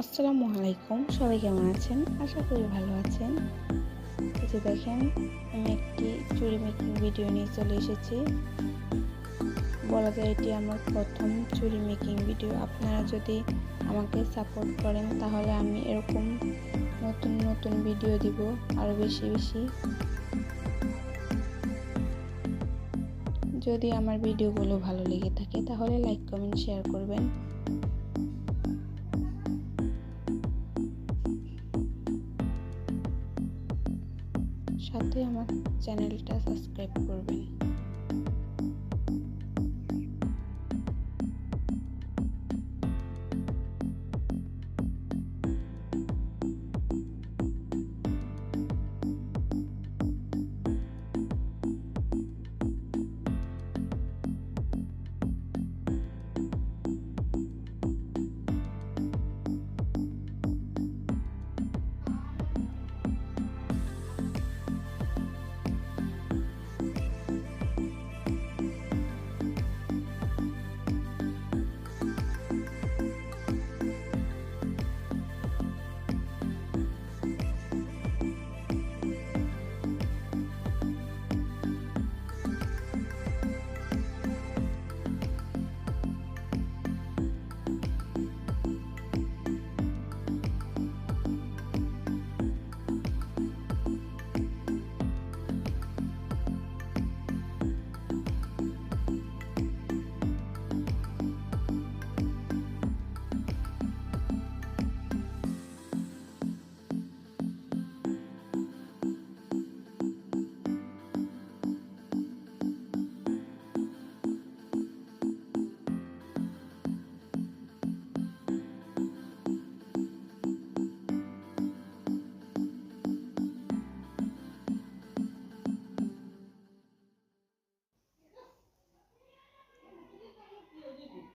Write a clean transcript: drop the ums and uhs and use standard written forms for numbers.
আসসালামু আলাইকুম, সবাই কেমন আছেন? আশা করি ভালো আছেন। এই যে দেখেন, আমি একটি চুড়ি মেকিং ভিডিও নিয়ে চলে এসেছি। বলা যায় এটি আমার প্রথম চুড়ি মেকিং ভিডিও। আপনারা যদি আমাকে সাপোর্ট করেন তাহলে আমি এরকম নতুন নতুন ভিডিও দিব আরও বেশি বেশি। যদি আমার ভিডিওগুলো ভালো লেগে থাকে তাহলে লাইক, কমেন্ট, শেয়ার করবেন। সাথে আমার চ্যানেলটা সাবস্ক্রাইব করবেন।